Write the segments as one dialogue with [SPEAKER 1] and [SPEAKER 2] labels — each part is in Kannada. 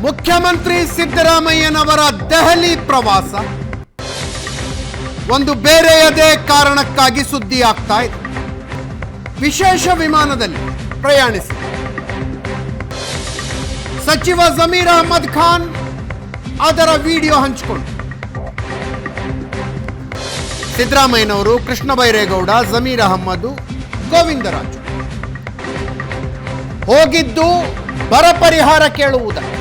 [SPEAKER 1] ಮುಖ್ಯಮಂತ್ರಿ ಸಿದ್ದರಾಮಯ್ಯನವರ ದೆಹಲಿ ಪ್ರವಾಸ ಒಂದು ಬೇರೆಯದೇ ಕಾರಣಕ್ಕಾಗಿ ಸುದ್ದಿ ಆಗ್ತಾ ಇದೆ. ವಿಶೇಷ ವಿಮಾನದಲ್ಲಿ ಪ್ರಯಾಣಿಸಿ ಸಚಿವ ಜಮೀರ್ ಅಹಮದ್ ಖಾನ್ ಅದರ ವಿಡಿಯೋ ಹಂಚಿಕೊಂಡು ಸಿದ್ದರಾಮಯ್ಯನವರು, ಕೃಷ್ಣ ಬೈರೇಗೌಡ, ಜಮೀರ್ ಅಹಮ್ಮದ್, ಗೋವಿಂದರಾಜು ಹೋಗಿದ್ದು ಬರ ಪರಿಹಾರ ಕೇಳುವುದಕ್ಕೆ.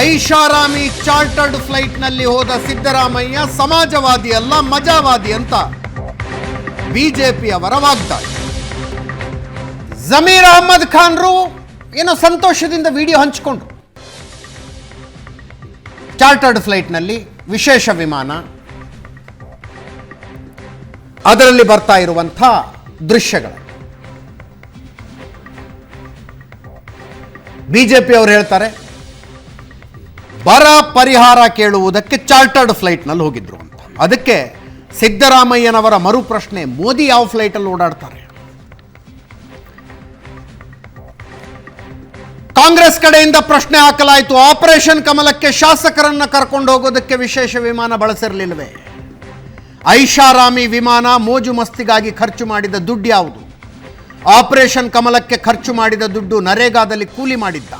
[SPEAKER 1] ಐಷಾರಾಮಿ ಚಾರ್ಟರ್ಡ್ ಫ್ಲೈಟ್ನಲ್ಲಿ ಹೋದ ಸಿದ್ದರಾಮಯ್ಯ ಸಮಾಜವಾದಿ ಅಲ್ಲ, ಮಜಾವಾದಿ ಅಂತ ಬಿಜೆಪಿಯವರ ವಾಗ್ದಾಳಿ. ಜಮೀರ್ ಅಹಮ್ಮದ್ ಖಾನ್ರು ಏನೋ ಸಂತೋಷದಿಂದ ವಿಡಿಯೋ ಹಂಚಿಕೊಂಡ್ರು. ಚಾರ್ಟರ್ಡ್ ಫ್ಲೈಟ್ನಲ್ಲಿ ವಿಶೇಷ ವಿಮಾನ, ಅದರಲ್ಲಿ ಬರ್ತಾ ಇರುವಂಥ ದೃಶ್ಯಗಳು. ಬಿಜೆಪಿ ಅವರು ಹೇಳ್ತಾರೆ ಬರ ಪರಿಹಾರ ಕೇಳುವುದಕ್ಕೆ ಚಾರ್ಟರ್ಡ್ ಫ್ಲೈಟ್ನಲ್ಲಿ ಹೋಗಿದ್ರು ಅಂತ. ಅದಕ್ಕೆ ಸಿದ್ದರಾಮಯ್ಯನವರ ಮರು ಪ್ರಶ್ನೆ, ಮೋದಿ ಯಾವ ಫ್ಲೈಟಲ್ಲಿ ಓಡಾಡ್ತಾರೆ? ಕಾಂಗ್ರೆಸ್ ಕಡೆಯಿಂದ ಪ್ರಶ್ನೆ ಹಾಕಲಾಯಿತು, ಆಪರೇಷನ್ ಕಮಲಕ್ಕೆ ಶಾಸಕರನ್ನ ಕರ್ಕೊಂಡು ಹೋಗೋದಕ್ಕೆ ವಿಶೇಷ ವಿಮಾನ ಬಳಸಿರಲಿಲ್ಲವೇ? ಐಷಾರಾಮಿ ವಿಮಾನ ಮೋಜು ಮಸ್ತಿಗಾಗಿ ಖರ್ಚು ಮಾಡಿದ ದುಡ್ಡು ಯಾವುದು? ಆಪರೇಷನ್ ಕಮಲಕ್ಕೆ ಖರ್ಚು ಮಾಡಿದ ದುಡ್ಡು ನರೇಗಾದಲ್ಲಿ ಕೂಲಿ ಮಾಡಿದ್ದ,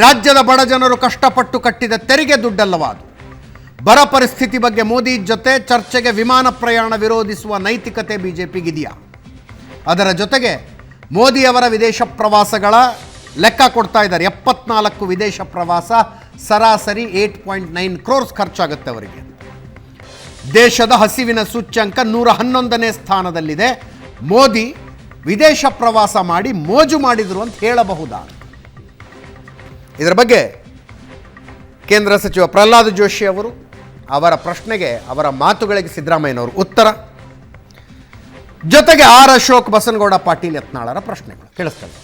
[SPEAKER 1] ರಾಜ್ಯದ ಬಡ ಜನರು ಕಷ್ಟಪಟ್ಟು ಕಟ್ಟಿದ ತೆರಿಗೆ ದುಡ್ಡಲ್ಲವಾದು. ಬರ ಪರಿಸ್ಥಿತಿ ಬಗ್ಗೆ ಮೋದಿ ಜೊತೆ ಚರ್ಚೆಗೆ ವಿಮಾನ ಪ್ರಯಾಣ ವಿರೋಧಿಸುವ ನೈತಿಕತೆ ಬಿಜೆಪಿಗಿದೆಯಾ? ಅದರ ಜೊತೆಗೆ ಮೋದಿಯವರ ವಿದೇಶ ಪ್ರವಾಸಗಳ ಲೆಕ್ಕ ಕೊಡ್ತಾ ಇದ್ದಾರೆ. 74 ವಿದೇಶ ಪ್ರವಾಸ, ಸರಾಸರಿ 8.9 ಕ್ರೋರ್ಸ್ ಖರ್ಚಾಗುತ್ತೆ ಅವರಿಗೆ. ದೇಶದ ಹಸಿವಿನ ಸೂಚ್ಯಂಕ 111ನೇ ಸ್ಥಾನದಲ್ಲಿದೆ. ಮೋದಿ ವಿದೇಶ ಪ್ರವಾಸ ಮಾಡಿ ಮೋಜು ಮಾಡಿದ್ರು ಅಂತ ಹೇಳಬಹುದಾ? ಇದರ ಬಗ್ಗೆ ಕೇಂದ್ರ ಸಚಿವ ಪ್ರಹ್ಲಾದ್ ಜೋಶಿ ಅವರು, ಅವರ ಪ್ರಶ್ನೆಗೆ, ಅವರ ಮಾತುಗಳಿಗೆ ಸಿದ್ದರಾಮಯ್ಯನವರು ಉತ್ತರ, ಜೊತೆಗೆ ಆರ್ ಅಶೋಕ್, ಬಸನಗೌಡ ಪಾಟೀಲ್ ಯತ್ನಾಳರ ಪ್ರಶ್ನೆಗಳು ಕೇಳಿಸ್ತಾರೆ.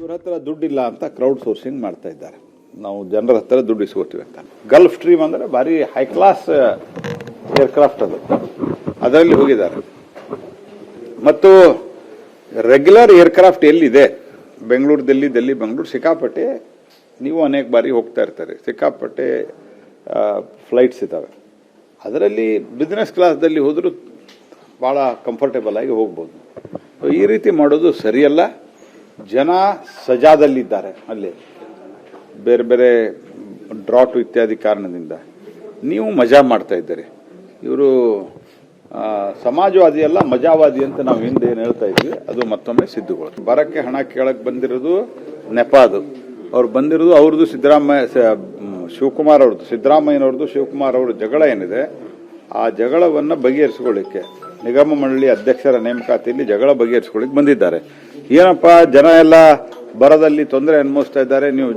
[SPEAKER 2] ಇವ್ರ ಹತ್ರ ದುಡ್ಡಿಲ್ಲ ಅಂತ ಕ್ರೌಡ್ ಸೋರ್ಸಿಂಗ್ ಮಾಡ್ತಾ ಇದ್ದಾರೆ. ನಾವು ಜನರ ಹತ್ರ ದುಡ್ಡು ಇಸ್ಕೋತೀವಿ ಅಂತ. ಗಲ್ಫ್ ಸ್ಟ್ರೀಮ್ ಅಂದರೆ ಭಾರಿ ಹೈ ಕ್ಲಾಸ್ ಏರ್ಕ್ರಾಫ್ಟ್ ಅದು, ಅದರಲ್ಲಿ ಹೋಗಿದ್ದಾರೆ. ಮತ್ತು ರೆಗ್ಯುಲರ್ ಏರ್ಕ್ರಾಫ್ಟ್ ಎಲ್ಲಿದೆ, ಬೆಂಗಳೂರು ದಿಲ್ಲಿ, ದಿಲ್ಲಿ ಬೆಂಗಳೂರು, ಸಿಕ್ಕಾಪಟ್ಟೆ ನೀವು ಅನೇಕ ಬಾರಿ ಹೋಗ್ತಾ ಇರ್ತಾರೆ. ಸಿಕ್ಕಾಪಟ್ಟೆ ಫ್ಲೈಟ್ಸ್ ಇದ್ದಾವೆ. ಅದರಲ್ಲಿ ಬಿಸ್ನೆಸ್ ಕ್ಲಾಸ್ದಲ್ಲಿ ಹೋದರೂ ಭಾಳ ಕಂಫರ್ಟೇಬಲ್ ಆಗಿ ಹೋಗ್ಬೋದು. ಈ ರೀತಿ ಮಾಡೋದು ಸರಿಯಲ್ಲ. ಜನ ಸಜಾದಲ್ಲಿದ್ದಾರೆ, ಅಲ್ಲಿ ಬೇರೆ ಬೇರೆ ಡ್ರಾಟು ಇತ್ಯಾದಿ ಕಾರಣದಿಂದ ನೀವು ಮಜಾ ಮಾಡ್ತಾ ಇದ್ದೀರಿ. ಇವರು ಸಮಾಜವಾದಿ ಅಲ್ಲ, ಮಜಾವಾದಿ ಅಂತ ನಾವು ಹಿಂದೆ ಏನು ಹೇಳ್ತಾ ಇದ್ವಿ, ಅದು ಮತ್ತೊಮ್ಮೆ ಸಿದ್ಧಗಳು. ಬರಕ್ಕೆ ಹಣ ಕೇಳಕ್ಕೆ ಬಂದಿರೋದು ನೆಪ. ಅದು ಅವ್ರು ಬಂದಿರೋದು ಅವ್ರದ್ದು, ಶಿವಕುಮಾರ್ ಅವ್ರದ್ದು, ಸಿದ್ದರಾಮಯ್ಯನವ್ರದ್ದು ಶಿವಕುಮಾರ್ ಅವ್ರ ಜಗಳ ಏನಿದೆ, ಆ ಜಗಳವನ್ನು ಬಗೆಹರಿಸ್ಕೊಳ್ಳಿಕ್ಕೆ ನಿಗಮ ಮಂಡಳಿ ಅಧ್ಯಕ್ಷರ ನೇಮಕಾತಿಯಲ್ಲಿ ಜಗಳ ಬಗೆಹರಿಸ್ಕೊಳ್ಳಿಕ್ಕೆ ಬಂದಿದ್ದಾರೆ. ಏನಪ್ಪ, ಜನ ಎಲ್ಲ ಬರದಲ್ಲಿ ತೊಂದರೆ ಅನುಭವಿಸ್ತಾ ಇದ್ದಾರೆ, ನೀವು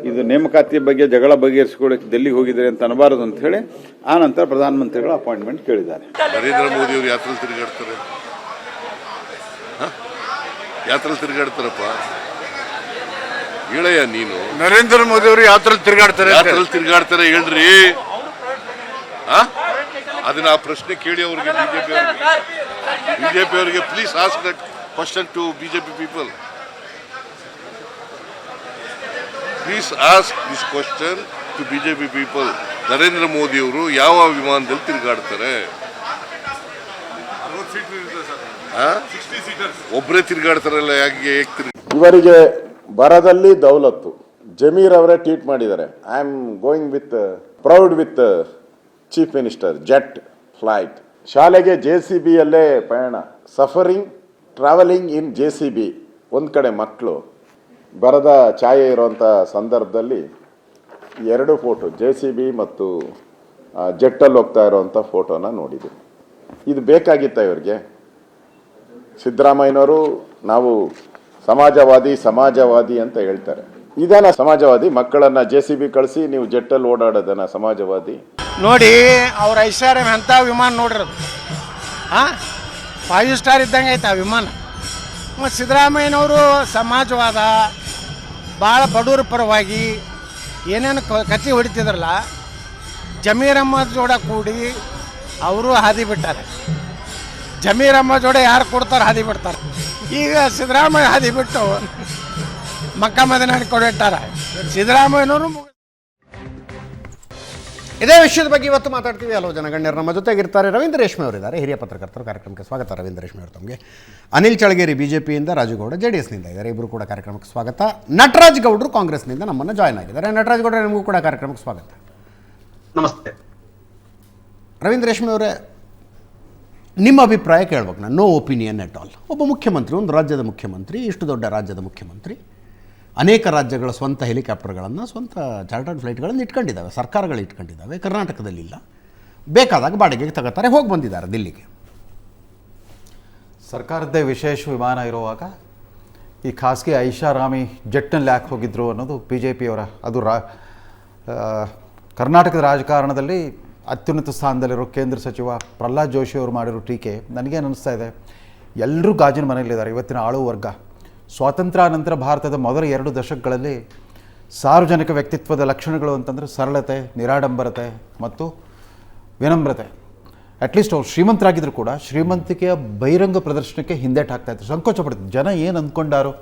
[SPEAKER 2] ಇದು ನೇಮಕಾತಿ ಬಗ್ಗೆ ಜಗಳ ಬಗೆಹರಿಸಿಕೊಳ್ಳಕ್ಕೆ ಡೆಲ್ಲಿಗೆ ಹೋಗಿದ್ದಾರೆ ಅಂತ ಅನ್ನಬಾರದು ಅಂತ ಹೇಳಿ ಆ ನಂತರ ಪ್ರಧಾನಮಂತ್ರಿಗಳ ಅಪಾಯಿಂಟ್ಮೆಂಟ್ ಕೇಳಿದ್ದಾರೆ.
[SPEAKER 3] ನರೇಂದ್ರ ಮೋದಿ ಅವರು ಯಾತ್ರೆ ತಿರುಗಾಡ್ತಾರೆ, ಯಾತ್ರೆ ತಿರುಗಾಡ್ತಾರಪ್ಪ, ಹೇಳಯ್ಯ ನೀನು.
[SPEAKER 4] ನರೇಂದ್ರ ಮೋದಿ ಅವರು ಯಾತ್ರೆ ತಿರುಗಾಡ್ತಾರೆ ಹೇಳ್ರಿ.
[SPEAKER 3] ಅದನ್ನ ಆ ಪ್ರಶ್ನೆ ಕೇಳಿ ಅವರಿಗೆ, ಬಿಜೆಪಿ ಅವರಿಗೆ please ask that question to BJP people. Please ask this question to BJP people. Narendra Modi ಅವರು ಯಾವ ವಿಮಾನದಲ್ಲಿ ತಿರುಗಾಡ್ತಾರೆ? ಒಬ್ಬರೇ ತಿರುಗಾಡ್ತಾರಲ್ಲ, ಯಾಕೆ
[SPEAKER 5] ಇವರಿಗೆ ಬರದಲ್ಲಿ ದೌಲತ್ತು. ಜಮೀರ್ ಅವರೇ ಟ್ವೀಟ್ ಮಾಡಿದ್ದಾರೆ, I am going with proud with chief minister jet flight. ಶಾಲೆಗೆ JCB ಯಲ್ಲೇ ಪಯಣ, ಸಫರಿಂಗ್ ಟ್ರಾವೆಲಿಂಗ್ ಇನ್ JCB. ಒಂದು ಕಡೆ ಮಕ್ಕಳು ಬರದ ಛಾಯೆ ಇರುವಂಥ ಸಂದರ್ಭದಲ್ಲಿ 2 ಫೋಟೋ, JCB ಮತ್ತು ಜೆಟ್ಟಲ್ಲಿ ಹೋಗ್ತಾ ಇರುವಂಥ ಫೋಟೋನ ನೋಡಿದ್ವಿ. ಇದು ಬೇಕಾಗಿತ್ತ ಇವರಿಗೆ? ಸಿದ್ದರಾಮಯ್ಯನವರು ನಾವು ಸಮಾಜವಾದಿ ಅಂತ ಹೇಳ್ತಾರೆ. ಇದಾನ ಸಮಾಜವಾದಿ? ಮಕ್ಕಳನ್ನ JCB ಕಳಿಸಿ ನೀವು ಜೆಟ್ಟಲ್ಲಿ ಓಡಾಡೋದನ್ನ ಸಮಾಜವಾದಿ?
[SPEAKER 4] ನೋಡಿ, ಅವ್ರ ಐಷಾರಾಮಿ ಅಂತ ವಿಮಾನ ನೋಡಿರೋದು, 5 ಸ್ಟಾರ್ ಇದ್ದಂಗೆ ಐತೆ ಆ ವಿಮಾನ. ಮತ್ತು ಸಿದ್ದರಾಮಯ್ಯನವರು ಸಮಾಜವಾದ, ಭಾಳ ಬಡವರ ಪರವಾಗಿ ಏನೇನು ಕತ್ತಿ ಹೊಡಿತಿದ್ರಲ್ಲ, ಜಮೀರ್ ಅಹಮ್ಮದ್ ಜೋಡ ಕೂಡಿ ಅವರು ಹಾದಿ ಬಿಟ್ಟಾರೆ. ಜಮೀರ್ ಅಹಮ್ಮದ್ ಜೋಡ ಯಾರು ಕೊಡ್ತಾರೆ ಹಾದಿ ಬಿಡ್ತಾರೆ. ಈಗ ಸಿದ್ದರಾಮಯ್ಯ ಹಾದಿ ಬಿಟ್ಟು ಮಕ್ಕ ಮದನಾಡಿ ಕೊಡಿಟ್ಟಾರ ಸಿದ್ದರಾಮಯ್ಯನವರು.
[SPEAKER 1] ಇದೇ ವಿಷಯದ ಬಗ್ಗೆ ಇವತ್ತು ಮಾತಾಡ್ತೀವಿ. ಹಲವು ಜನ ಗಣ್ಯರು ನಮ್ಮ ಜೊತೆಗಿರ್ತಾರೆ. ರವೀಂದ್ರ ರೇಷ್ಮೆ ಅವರಿದ್ದಾರೆ, ಹಿರಿಯ ಪತ್ರಕರ್ತರು. ಕಾರ್ಯಕ್ರಮಕ್ಕೆ ಸ್ವಾಗತ. ರವೀಂದ್ರ ರೇಷ್ಮೆ ಅವರು ತಮಗೆ. ಅನಿಲ್ ಚಳಗೇರಿ ಬಿಜೆಪಿಯಿಂದ, ರಾಜುಗೌಡ JDSನಿಂದ ಇದ್ದಾರೆ. ಇಬ್ಬರು ಕೂಡ ಕಾರ್ಯಕ್ರಮಕ್ಕೆ ಸ್ವಾಗತ. ನಟರಾಜ್ ಗೌಡರು ಕಾಂಗ್ರೆಸ್ನಿಂದ ನಮ್ಮನ್ನು ಜಾಯ್ನ್ ಆಗಿದ್ದಾರೆ. ನಟರಾಜ್ ಗೌಡರು ನಿಮಗೂ ಕೂಡ ಕಾರ್ಯಕ್ರಮಕ್ಕೆ ಸ್ವಾಗತ.
[SPEAKER 6] ನಮಸ್ತೆ.
[SPEAKER 1] ರವೀಂದ್ರ ರೇಷ್ಮೆ ಅವರೇ, ನಿಮ್ಮ ಅಭಿಪ್ರಾಯ ಕೇಳ್ಬೇಕು ನಾನು. No opinion at all. ಒಬ್ಬ ಮುಖ್ಯಮಂತ್ರಿ, ಒಂದು ರಾಜ್ಯದ ಮುಖ್ಯಮಂತ್ರಿ, ಇಷ್ಟು ದೊಡ್ಡ ರಾಜ್ಯದ ಮುಖ್ಯಮಂತ್ರಿ, ಅನೇಕ ರಾಜ್ಯಗಳ ಸ್ವಂತ ಹೆಲಿಕಾಪ್ಟರ್ಗಳನ್ನು, ಸ್ವಂತ ಚಾರ್ಟರ್ಡ್ ಫ್ಲೈಟ್ಗಳನ್ನು ಇಟ್ಕೊಂಡಿದ್ದಾವೆ, ಸರ್ಕಾರಗಳು ಇಟ್ಕೊಂಡಿದ್ದಾವೆ. ಕರ್ನಾಟಕದಲ್ಲಿಲ್ಲ. ಬೇಕಾದಾಗ ಬಾಡಿಗೆಗೆ ತಗೋತಾರೆ, ಹೋಗಿ ಬಂದಿದ್ದಾರೆ ದಿಲ್ಲಿಗೆ.
[SPEAKER 7] ಸರ್ಕಾರದ್ದೇ ವಿಶೇಷ ವಿಮಾನ ಇರುವಾಗ ಈ ಖಾಸಗಿ ಐಷಾರಾಮಿ ಜೆಟ್ನಲ್ಲಿ ಯಾಕೆ ಹೋಗಿದ್ರು ಅನ್ನೋದು BJPಯವರ, ಅದು ಕರ್ನಾಟಕದ ರಾಜಕಾರಣದಲ್ಲಿ ಅತ್ಯುನ್ನತ ಸ್ಥಾನದಲ್ಲಿರೋ ಕೇಂದ್ರ ಸಚಿವ ಪ್ರಹ್ಲಾದ್ ಜೋಶಿ ಅವರು ಮಾಡಿರೋ ಟೀಕೆ ನನಗೇನು ಅನ್ನಿಸ್ತಾ ಇದೆ, ಎಲ್ಲರೂ ಗಾಜಿನ ಮನೆಯಲ್ಲಿದ್ದಾರೆ. ಇವತ್ತಿನ ಆಳು ವರ್ಗ ಸ್ವಾತಂತ್ರ್ಯ ನಂತರ ಭಾರತದ ಮೊದಲ 2 ದಶಕಗಳಲ್ಲಿ ಸಾರ್ವಜನಿಕ ವ್ಯಕ್ತಿತ್ವದ ಲಕ್ಷಣಗಳು ಅಂತಂದರೆ ಸರಳತೆ, ನಿರಾಡಂಬರತೆ ಮತ್ತು ವಿನಮ್ರತೆ. ಅಟ್ಲೀಸ್ಟ್ ಅವ್ರು ಶ್ರೀಮಂತರಾಗಿದ್ದರೂ ಕೂಡ ಶ್ರೀಮಂತಿಕೆಯ ಬಹಿರಂಗ ಪ್ರದರ್ಶನಕ್ಕೆ ಹಿಂದೇಟು ಹಾಕ್ತಾಯಿದ್ರು, ಸಂಕೋಚ ಪಡ್ತಿದ್ರು. ಜನ ಏನು ಅಂದ್ಕೊಂಡಾರೋ,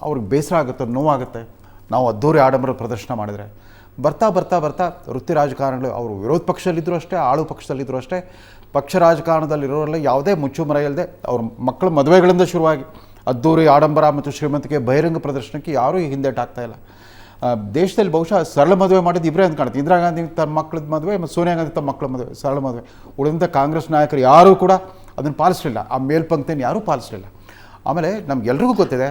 [SPEAKER 7] ಅವ್ರಿಗೆ ಬೇಸರ ಆಗುತ್ತೆ, ನೋವಾಗುತ್ತೆ ನಾವು ಅದ್ದೂರಿ ಆಡಂಬರ ಪ್ರದರ್ಶನ ಮಾಡಿದರೆ. ಬರ್ತಾ ಬರ್ತಾ ಬರ್ತಾ ವೃತ್ತಿ ರಾಜಕಾರಣಗಳು, ಅವರು ವಿರೋಧ ಪಕ್ಷದಲ್ಲಿದ್ದರೂ ಅಷ್ಟೇ, ಆಳು ಪಕ್ಷದಲ್ಲಿದ್ದರೂ ಅಷ್ಟೇ, ಪಕ್ಷ ರಾಜಕಾರಣದಲ್ಲಿರೋರೆಲ್ಲ ಯಾವುದೇ ಮುಚ್ಚುಮರ ಇಲ್ಲದೆ ಅವ್ರ ಮಕ್ಕಳ ಮದುವೆಗಳಿಂದ ಶುರುವಾಗಿ ಅದ್ದೂರಿ ಆಡಂಬರ ಮತ್ತು ಶ್ರೀಮಂತಿಕೆ ಬಹಿರಂಗ ಪ್ರದರ್ಶನಕ್ಕೆ ಯಾರೂ ಹಿಂದೇಟು ಆಗ್ತಾ ಇಲ್ಲ. ದೇಶದಲ್ಲಿ ಬಹುಶಃ ಸರಳ ಮದುವೆ ಮಾಡಿದ್ದು ಇಬ್ಬರೇ ಅಂತ ಕಾಣುತ್ತೆ. ಇಂದಿರಾ ಗಾಂಧಿ ತಮ್ಮ ಮಕ್ಕಳದ ಮದುವೆ ಮತ್ತು ಸೋನಿಯಾ ಗಾಂಧಿ ತಮ್ಮ ಮಕ್ಕಳ ಮದುವೆ ಸರಳ ಮದುವೆ. ಉಳಿದಂಥ ಕಾಂಗ್ರೆಸ್ ನಾಯಕರು ಯಾರೂ ಕೂಡ ಅದನ್ನು ಪಾಲಿಸಲಿಲ್ಲ, ಆ ಮೇಲ್ಪಂಕ್ತಿಯನ್ನು ಯಾರೂ ಪಾಲಿಸಲಿಲ್ಲ. ಆಮೇಲೆ ನಮಗೆಲ್ರಿಗೂ ಗೊತ್ತಿದೆ,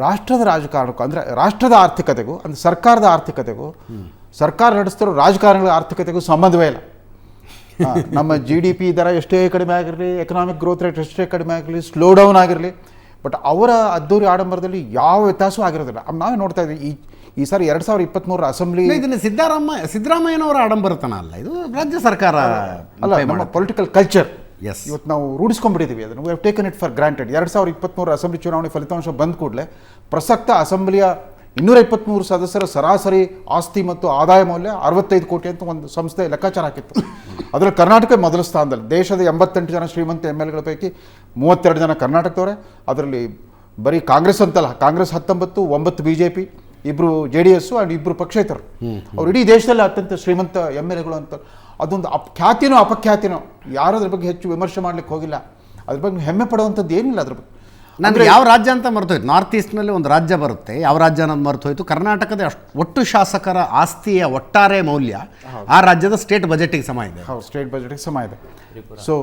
[SPEAKER 7] ರಾಷ್ಟ್ರದ ರಾಜಕಾರಣಕ್ಕೂ ಅಂದರೆ ರಾಷ್ಟ್ರದ ಆರ್ಥಿಕತೆಗೂ ಅಂದರೆ ಸರ್ಕಾರದ ಆರ್ಥಿಕತೆಗೂ, ಸರ್ಕಾರ ನಡೆಸ್ತಿರೋ ರಾಜಕಾರಣಗಳ ಆರ್ಥಿಕತೆಗೂ ಸಂಬಂಧವೇ ಇಲ್ಲ. ನಮ್ಮ GDP ದರ ಎಷ್ಟೇ ಕಡಿಮೆ ಆಗಿರಲಿ, ಎಕನಾಮಿಕ್ ಗ್ರೋತ್ ರೇಟ್ ಎಷ್ಟೇ ಕಡಿಮೆ ಆಗಿರಲಿ, ಸ್ಲೋ ಡೌನ್ ಆಗಿರಲಿ, ಬಟ್ ಅವರ ಅದ್ದೂರಿ ಆಡಂಬರದಲ್ಲಿ ಯಾವ ವ್ಯತ್ಯಾಸವೂ ಆಗಿರೋದಿಲ್ಲ. ನಾವೇ ನೋಡ್ತಾ ಇದ್ದೀವಿ ಈ ಸಾರಿ 2023 ಅಸೆಂಬ್ಲಿ.
[SPEAKER 1] ಇದನ್ನು ಸಿದ್ದರಾಮಯ್ಯನವರ ಆಡಂಬರತನ ಅಲ್ಲ, ಇದು ರಾಜ್ಯ ಸರ್ಕಾರ
[SPEAKER 7] ಅಲ್ಲ, ನಮ್ಮ ಪೊಲಿಟಿಕಲ್ ಕಲ್ಚರ್.
[SPEAKER 1] ಎಸ್,
[SPEAKER 7] ಇವತ್ತು ನಾವು ರೂಢಿಸ್ಕೊಂಡ್ಬಿಟ್ಟಿದ್ದೀವಿ ಅದನ್ನು. We have taken it for granted. 2023 assembly ಚುನಾವಣೆ ಫಲಿತಾಂಶ ಬಂದ ಕೂಡಲೇ ಪ್ರಸಕ್ತ ಅಸೆಂಬ್ಲಿಯ 223 ಸದಸ್ಯರ ಸರಾಸರಿ ಆಸ್ತಿ ಮತ್ತು ಆದಾಯ ಮೌಲ್ಯ 65 ಕೋಟಿ ಅಂತ ಒಂದು ಸಂಸ್ಥೆ ಲೆಕ್ಕಾಚಾರ ಹಾಕಿತ್ತು. ಅದರಲ್ಲಿ ಕರ್ನಾಟಕ ಮೊದಲ ಸ್ಥಾನದಲ್ಲಿ. ದೇಶದ 88 ಜನ ಶ್ರೀಮಂತ MLAಗಳ ಪೈಕಿ 32 ಜನ ಕರ್ನಾಟಕದವರೇ. ಅದರಲ್ಲಿ ಬರೀ ಕಾಂಗ್ರೆಸ್ ಅಂತಲ್ಲ, ಕಾಂಗ್ರೆಸ್ 19, 9 BJP, 2 JDS ಆ್ಯಂಡ್ 2 ಪಕ್ಷೇತರರು. ಅವ್ರು ಇಡೀ ದೇಶದಲ್ಲಿ ಅತ್ಯಂತ ಶ್ರೀಮಂತ MLAಗಳು ಅಂತ. ಅದೊಂದು ಖ್ಯಾತಿನೋ ಅಪಖ್ಯಾತಿನೋ, ಯಾರು ಅದ್ರ ಬಗ್ಗೆ ಹೆಚ್ಚು ವಿಮರ್ಶೆ ಮಾಡ್ಲಿಕ್ಕೆ ಹೋಗಿಲ್ಲ. ಅದ್ರ ಬಗ್ಗೆ ಹೆಮ್ಮೆ ಪಡುವಂಥದ್ದು ಏನಿಲ್ಲ ಅದ್ರ ಬಗ್ಗೆ.
[SPEAKER 1] ನನಗೆ ಯಾವ ರಾಜ್ಯ ಅಂತ ಮರ್ತೋಯ್ತು. ನಾರ್ತ್ ಈಸ್ಟ್ನಲ್ಲಿ ಒಂದು ರಾಜ್ಯ ಬರುತ್ತೆ, ಯಾವ ರಾಜ್ಯ ಅನ್ನೋದು ಮರ್ತೋಯ್ತು. ಕರ್ನಾಟಕದ ಒಟ್ಟು ಶಾಸಕರ ಆಸ್ತಿಯ ಒಟ್ಟಾರೆ ಮೌಲ್ಯ ಆ ರಾಜ್ಯದ ಸ್ಟೇಟ್ ಬಜೆಟಿಗೆ ಸಮ ಇದೆ.
[SPEAKER 7] ಹೌದು, ಸ್ಟೇಟ್ ಬಜೆಟಿಗೆ ಸಮ ಇದೆ. ಸೊ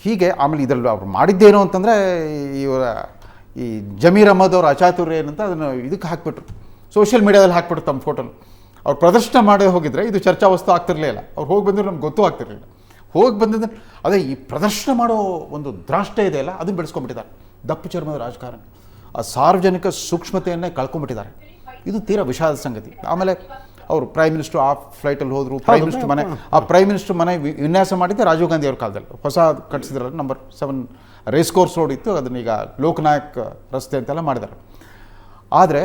[SPEAKER 7] ಹೀಗೆ ಆಮೇಲೆ ಇದರಲ್ಲಿ ಅವ್ರು ಮಾಡಿದ್ದೇನು ಅಂತಂದರೆ, ಇವರ ಈ ಜಮೀರ್ ಅಹಮದ್ ಅವ್ರ ಅಚಾತುರ್ಯ ಏನಂತ ಅದನ್ನು ಇದಕ್ಕೆ ಹಾಕ್ಬಿಟ್ರು, ಸೋಷಿಯಲ್ ಮೀಡಿಯಾದಲ್ಲಿ ಹಾಕ್ಬಿಟ್ರು ತಮ್ಮ ಫೋಟೋನ. ಅವ್ರು ಪ್ರದರ್ಶನ ಮಾಡೇ ಹೋಗಿದ್ರೆ ಇದು ಚರ್ಚಾ ವಸ್ತು ಆಗ್ತಿರಲಿಲ್ಲ. ಅವ್ರು ಹೋಗಿ ಬಂದರೆ ನಮ್ಗೆ ಗೊತ್ತೂ ಆಗ್ತಿರಲಿಲ್ಲ. ಹೋಗಿ ಬಂದಿದ್ದ ಅದೇ ಈ ಪ್ರದರ್ಶನ ಮಾಡೋ ಒಂದು ದ್ರಾಷ್ಟೆ ಇದೆಯಲ್ಲ, ಅದನ್ನು ಬೆಳೆಸ್ಕೊಂಡ್ಬಿಟ್ಟಿದ್ದಾರೆ ದಪ್ಪು ಚರ್ಮದ ರಾಜಕಾರಣ. ಆ ಸಾರ್ವಜನಿಕ ಸೂಕ್ಷ್ಮತೆಯನ್ನೇ ಕಳ್ಕೊಂಡ್ಬಿಟ್ಟಿದ್ದಾರೆ. ಇದು ತೀರಾ ವಿಷಾದ ಸಂಗತಿ. ಆಮೇಲೆ ಅವರು ಪ್ರೈಮ್ ಮಿನಿಸ್ಟರ್ ಆ ಫ್ಲೈಟಲ್ಲಿ ಹೋದರು. ಪ್ರೈಮ್ ಮಿನಿಸ್ಟರ್ ಮನೆ, ಆ ಪ್ರೈಮ್ ಮಿನಿಸ್ಟರ್ ಮನೆ ವಿನ್ಯಾಸ ಮಾಡಿದ್ದೆ ರಾಜೀವ್ ಗಾಂಧಿ ಅವ್ರ ಕಾಲದಲ್ಲಿ. ಹೊಸ ಕಟ್ಟಿಸಿದ್ರಲ್ಲ, ನಂಬರ್ 7 ರೇಸ್ ಕೋರ್ಸ್ ರೋಡ್ ಇತ್ತು, ಅದನ್ನೀಗ ಲೋಕನಾಯಕ್ ರಸ್ತೆ ಅಂತೆಲ್ಲ ಮಾಡಿದ್ದಾರೆ. ಆದರೆ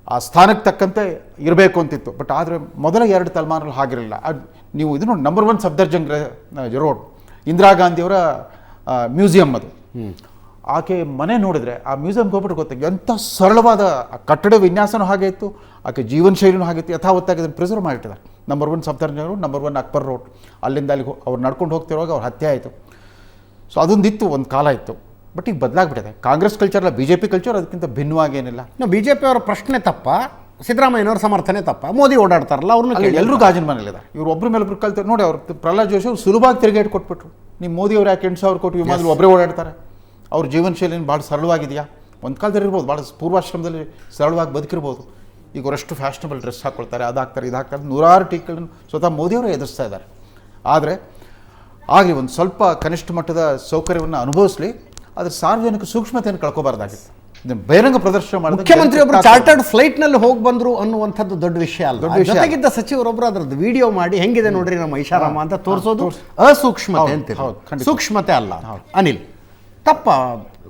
[SPEAKER 7] ಆ ಸ್ಥಾನಕ್ಕೆ ತಕ್ಕಂತೆ ಇರಬೇಕು ಅಂತಿತ್ತು. ಬಟ್ ಆದರೆ ಮೊದಲ 2 ತಲೆಮಾರಲ್ಲಿ ಹಾಗಿರಲಿಲ್ಲ. ನೀವು ಇದು ನೋಡಿ, ನಂಬರ್ 1 ಸಫ್ದರ್ಜಂಗ್ ರೋಡ್, ಇಂದಿರಾ ಗಾಂಧಿಯವರ ಮ್ಯೂಸಿಯಂ ಅದು. ಆಕೆ ಮನೆ ನೋಡಿದರೆ ಆ ಮ್ಯೂಸಿಯಂಗೆ ಹೋಗ್ಬಿಟ್ಟು ಗೊತ್ತಾಗಿ ಎಂಥ ಸರಳವಾದ ಕಟ್ಟಡ ವಿನ್ಯಾಸನೂ ಹಾಗೆ ಇತ್ತು, ಆಕೆ ಜೀವನ ಶೈಲಿನೂ ಹಾಗಿತ್ತು. ಯಥಾವತ್ತಾಗಿ ಅದನ್ನು ಪ್ರಿಸರ್ವ್ ಮಾಡಿಟ್ಟಿದ್ದಾರೆ. Number 1 Safdarjung road, number 1 Akbar road. ಅಲ್ಲಿಂದ ಅಲ್ಲಿಗೆ ಅವ್ರು ನಡ್ಕೊಂಡು ಹೋಗ್ತಿರುವಾಗ ಅವ್ರ ಹತ್ಯೆ ಆಯಿತು. ಸೊ ಅದೊಂದಿತ್ತು, ಒಂದು ಕಾಲ ಇತ್ತು. ಬಟ್ ಈಗ ಬದಲಾಗ್ಬಿಟ್ಟಿದೆ. ಕಾಂಗ್ರೆಸ್ ಕಲ್ಚರ್ ಅಲ್ಲ, BJP ಕಲ್ಚರ್ ಅದಕ್ಕಿಂತ ಭಿನ್ನವಾಗೇನಿಲ್ಲ.
[SPEAKER 1] BJP ಅವರ ಪ್ರಶ್ನೆ ತಪ್ಪ, ಸಿದ್ದರಾಮಯ್ಯನವ್ರ ಸಮರ್ಥನೆ ತಪ್ಪ. ಮೋದಿ ಓಡಾಡ್ತಾರಲ್ಲ, ಅವ್ರನ್ನ
[SPEAKER 7] ಎಲ್ಲರೂ ಗಾಜಿನ ಮನೇಲಿದ್ದಾರೆ. ಇವ್ರು ಒಬ್ಬರ ಮೇಲೆ ಒಬ್ರು ಕಲ್ತಾರೆ ನೋಡಿ. ಅವ್ರು ಪ್ರಹ್ಲಾದ್ ಜೋಶಿ ಅವರು ಸುಲಭವಾಗಿ ತಿರುಗೇಟ್ ಕೊಟ್ಬಿಟ್ರು. ನಿಮ್ಮ ಮೋದಿ ಅವರು ಯಾಕೆ 8,000 ಕೋಟಿ ವಿಮಾನದಲ್ಲಿ ಒಬ್ಬರೇ ಓಡಾಡ್ತಾರೆ? ಅವ್ರ ಜೀವನ ಶೈಲಿನ ಭಾಳ ಸರಳವಾಗಿದೆಯಾ? ಒಂದು ಕಾಲದಲ್ಲಿ ಇರ್ಬೋದು, ಭಾಳ ಪೂರ್ವಾಶ್ರಮದಲ್ಲಿ ಸರಳವಾಗಿ ಬದುಕಿರ್ಬೋದು. ಈಗ ಅವರಷ್ಟು ಫ್ಯಾಷನಬಲ್ ಡ್ರೆಸ್ ಹಾಕ್ಕೊಳ್ತಾರೆ, ಅದಾಗ್ತಾರೆ, ಇದಾಗ್ತಾರೆ, ನೂರಾರು ಟೀಕೆಗಳನ್ನು ಸ್ವತಃ ಮೋದಿಯವರು ಎದುರಿಸ್ತಾ ಇದ್ದಾರೆ. ಆದರೆ ಆಗಲಿ, ಒಂದು ಸ್ವಲ್ಪ ಕನಿಷ್ಠ ಮಟ್ಟದ ಸೌಕರ್ಯವನ್ನು ಅನುಭವಿಸಲಿ, ಅದ್ರ ಸಾರ್ವಜನಿಕ ಸೂಕ್ಷ್ಮತೆಯನ್ನು ಕಳ್ಕೋಬಾರ್ದಾಗಿತ್ತು. ಬಹಿರಂಗ ಪ್ರದರ್ಶನ ಮಾಡಿದ
[SPEAKER 1] ಮುಖ್ಯಮಂತ್ರಿ ಒಬ್ಬರು ಚಾರ್ಟರ್ಡ್ ಫ್ಲೈಟ್ನಲ್ಲಿ ಹೋಗಿ ಬಂದರು ಅನ್ನುವಂಥದ್ದು ದೊಡ್ಡ ವಿಷಯ ಅಲ್ಲ. ಜೊತೆಗಿದ್ದ ಸಚಿವರೊಬ್ಬರು ಅದರದ್ದು ವಿಡಿಯೋ ಮಾಡಿ ಹೆಂಗಿದೆ ನೋಡ್ರಿ ನಮ್ಮ ಐಷಾರಾಮ ಅಂತ ತೋರಿಸೋದು ಅಸೂಕ್ಷ್ಮತೆ ಅಂತ. ಸೂಕ್ಷ್ಮತೆ ಅಲ್ಲ. ಅನಿಲ್, ತಪ್ಪ